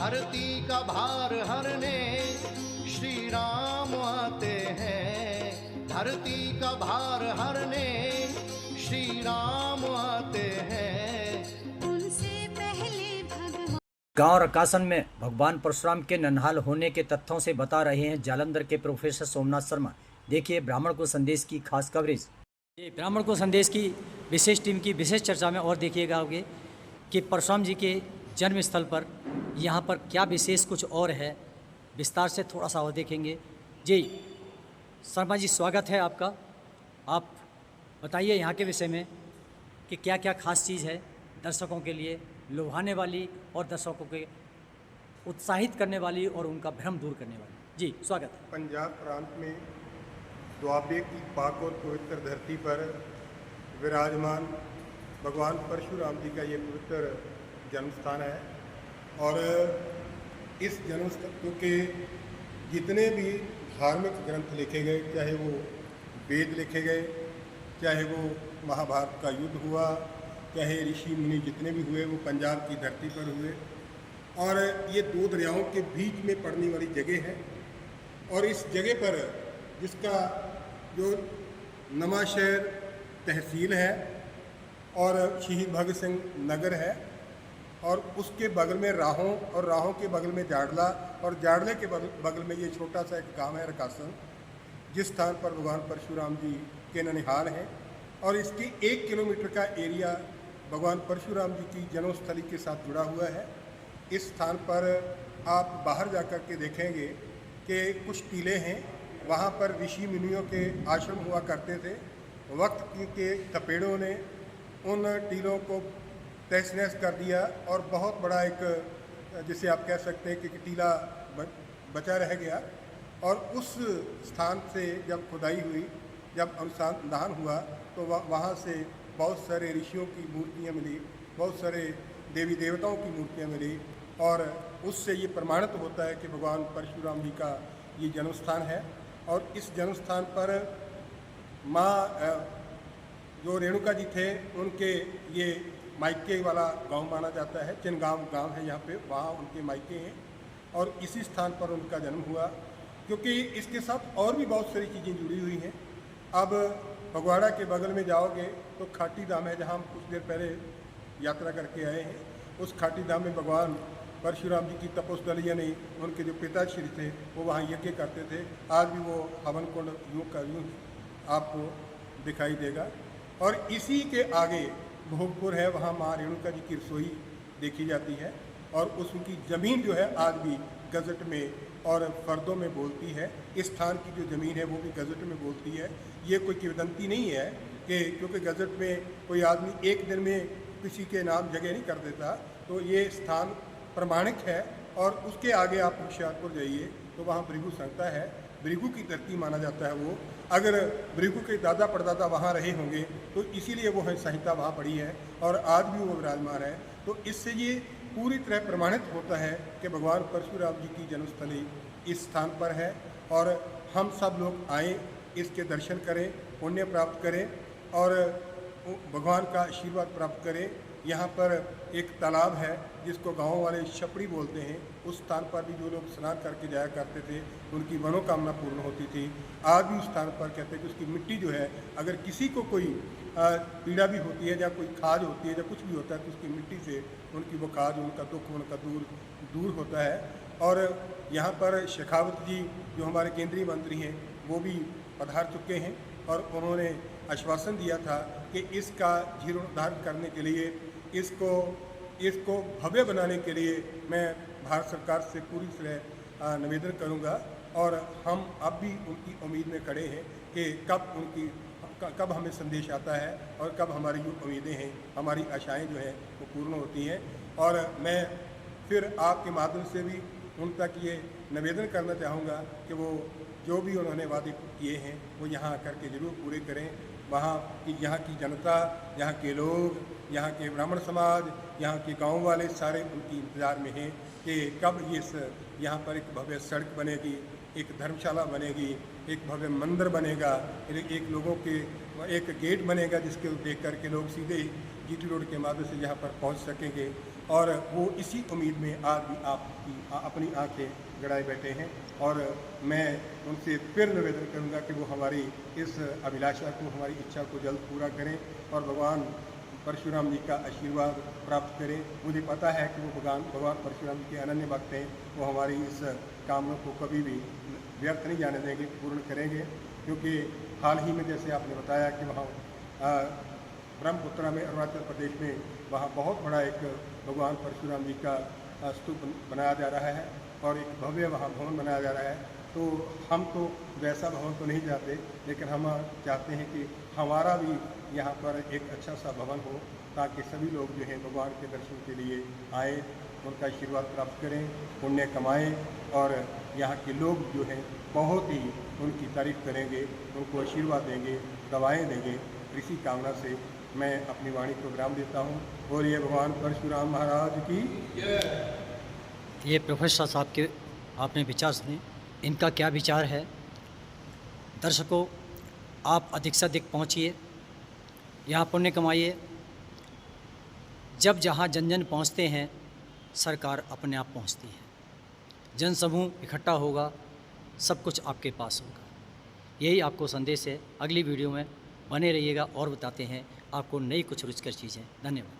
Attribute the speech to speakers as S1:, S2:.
S1: धरती का भार हरने श्री राम आते हैं, धरती का भार हरने श्री राम आते हैं।
S2: उनसे पहले भगवान
S3: गांव रकासन में भगवान परशुराम के नन्हाल होने के तथ्यों से बता रहे हैं जालंधर के प्रोफेसर सोमनाथ शर्मा। देखिए ब्राह्मण को संदेश की खास कवरेज।
S4: ये ब्राह्मण को संदेश की विशेष टीम की विशेष चर्चा में और देखिएगा आगे कि परशुराम जी के जन्म स्थल पर यहाँ पर क्या विशेष कुछ और है, विस्तार से थोड़ा सा और देखेंगे। जी शर्मा जी, स्वागत है आपका। आप बताइए यहाँ के विषय में कि क्या क्या खास चीज़ है दर्शकों के लिए लुभाने वाली और दर्शकों के उत्साहित करने वाली और उनका भ्रम दूर करने वाली। जी स्वागत है।
S5: पंजाब प्रांत में द्वाबे की पाक और पवित्र धरती पर विराजमान भगवान परशुराम जी का ये पवित्र जन्म स्थान है। और इस जन्म स्थान के जितने भी धार्मिक ग्रंथ लिखे गए, चाहे वो वेद लिखे गए, चाहे वो महाभारत का युद्ध हुआ, चाहे ऋषि मुनि जितने भी हुए, वो पंजाब की धरती पर हुए। और ये दो दरियाओं के बीच में पड़ने वाली जगह है। और इस जगह पर जिसका जो नवांशहर तहसील है और शहीद भगत सिंह नगर है, और उसके बगल में राहों, और राहों के बगल में जाडला, और जाडले के बगल में ये छोटा सा एक गांव है रकासन, जिस स्थान पर भगवान परशुराम जी के ननिहाल हैं। और इसकी 1 किलोमीटर का एरिया भगवान परशुराम जी की जन्मस्थली के साथ जुड़ा हुआ है। इस स्थान पर आप बाहर जाकर के देखेंगे कि कुछ टीले हैं, वहाँ पर ऋषि मुनियों के आश्रम हुआ करते थे। वक्त के थपेड़ों ने उन टीलों को तहस नहस कर दिया और बहुत बड़ा एक, जिसे आप कह सकते हैं कि टीला बचा रह गया। और उस स्थान से जब खुदाई हुई, जब अनुसंधान हुआ, तो वहाँ से बहुत सारे ऋषियों की मूर्तियाँ मिली, बहुत सारे देवी देवताओं की मूर्तियाँ मिली। और उससे ये प्रमाणित होता है कि भगवान परशुराम जी का ये जन्म स्थान है। और इस जन्म स्थान पर माँ जो रेणुका जी थे, उनके ये मायके वाला गांव माना जाता है। चिनगांव गांव है यहाँ पे, वहाँ उनके मायके हैं। और इसी स्थान पर उनका जन्म हुआ, क्योंकि इसके साथ और भी बहुत सारी चीज़ें जुड़ी हुई हैं। अब फगवाड़ा के बगल में जाओगे तो खाटी धाम है, जहाँ हम कुछ देर पहले यात्रा करके आए हैं। उस खाटी धाम में भगवान परशुराम जी की तपोस्थली, यानी उनके जो पिताश्री थे वो वहाँ यज्ञ करते थे। आज भी वो हवन कुंड यूँ का यूँ आपको दिखाई देगा। और इसी के आगे भोगपुर है, वहाँ माँ रेणुका जी की रसोई देखी जाती है। और उसकी ज़मीन जो है आज भी गज़ट में और फर्दों में बोलती है। इस स्थान की जो ज़मीन है वो भी गज़ट में बोलती है। ये कोई किंवदंती नहीं है कि क्योंकि गज़ट में कोई आदमी एक दिन में किसी के नाम जगह नहीं कर देता, तो ये स्थान प्रमाणिक है। और उसके आगे आप होशियारपुर जाइए तो वहाँ भृगु संहिता है, भृगु की धरती माना जाता है वो। अगर भृगु के दादा परदादा वहाँ रहे होंगे तो इसीलिए वो है संहिता वहाँ पड़ी है और आज भी वो विराजमान है। तो इससे ये पूरी तरह प्रमाणित होता है कि भगवान परशुराम जी की जन्मस्थली इस स्थान पर है। और हम सब लोग आएँ, इसके दर्शन करें, पुण्य प्राप्त करें और भगवान का आशीर्वाद प्राप्त करें। यहाँ पर एक तालाब है जिसको गांव वाले छपड़ी बोलते हैं। उस स्थान पर भी जो लोग स्नान करके जाया करते थे उनकी मनोकामना पूर्ण होती थी। आज भी उस स्थान पर कहते हैं कि उसकी मिट्टी जो है, अगर किसी को कोई पीड़ा भी होती है या कोई खाज होती है या कुछ भी होता है, तो उसकी मिट्टी से उनकी वो खाज, उनका दुख, उनका दूर होता है। और यहाँ पर शेखावत जी जो हमारे केंद्रीय मंत्री हैं वो भी पधार चुके हैं और उन्होंने आश्वासन दिया था कि इसका जीर्णोद्धार करने के लिए, इसको भव्य बनाने के लिए मैं भारत सरकार से पूरी तरह निवेदन करूंगा। और हम अब भी उनकी उम्मीद में खड़े हैं कि कब हमें संदेश आता है और कब हमारी जो उम्मीदें हैं, हमारी आशाएं जो हैं वो पूर्ण होती हैं। और मैं फिर आपके माध्यम से भी उन तक ये निवेदन करना चाहूँगा कि वो जो भी उन्होंने वादे किए हैं वो यहाँ आकर के ज़रूर पूरे करें। वहाँ की यहाँ की जनता, यहाँ के लोग, यहाँ के ब्राह्मण समाज, यहाँ के गांव वाले सारे उनकी इंतज़ार में हैं कि कब यहाँ पर एक भव्य सड़क बनेगी, एक धर्मशाला बनेगी, एक भव्य मंदिर बनेगा, एक लोगों के एक गेट बनेगा जिसके देख कर के लोग सीधे जीटी रोड के माध्यम से यहाँ पर पहुँच सकेंगे। और वो इसी उम्मीद में आज भी आपकी अपनी आंखें गड़ाए बैठे हैं। और मैं उनसे फिर निवेदन करूंगा कि वो हमारी इस अभिलाषा को, हमारी इच्छा को जल्द पूरा करें और भगवान परशुराम जी का आशीर्वाद प्राप्त करें। मुझे पता है कि वो भगवान परशुराम जी के अनन्य भक्त हैं, वो हमारी इस कामना को कभी भी व्यर्थ नहीं जाने देंगे, पूर्ण करेंगे। क्योंकि हाल ही में जैसे आपने बताया कि वहाँ ब्रह्मपुत्रा में, अरुणाचल प्रदेश में, वहाँ बहुत बड़ा एक भगवान परशुराम जी का स्तूप बनाया जा रहा है और एक भव्य वहाँ भवन बनाया जा रहा है। तो हम तो वैसा भवन तो नहीं चाहते, लेकिन हम चाहते हैं कि हमारा भी यहाँ पर एक अच्छा सा भवन हो, ताकि सभी लोग जो हैं भगवान के दर्शन के लिए आए, उनका आशीर्वाद प्राप्त करें, पुण्य कमाएं और यहाँ के लोग जो हैं बहुत ही उनकी तारीफ करेंगे, उनको आशीर्वाद देंगे, दवाएं देंगे। इसी कामना से मैं अपनी वाणी को विराम देता हूँ। बोलिए भगवान परशुराम महाराज की।
S4: ये प्रोफेसर साहब के आपने विचार सुने, इनका क्या विचार है। दर्शकों, आप अधिक से अधिक पहुँचिए, यहाँ पुण्य कमाइए। जब जहाँ जन जन पहुँचते हैं, सरकार अपने आप पहुँचती है। जन समूह इकट्ठा होगा, सब कुछ आपके पास होगा। यही आपको संदेश है। अगली वीडियो में बने रहिएगा और बताते हैं आपको नई कुछ रुचिकर चीज़ें। धन्यवाद।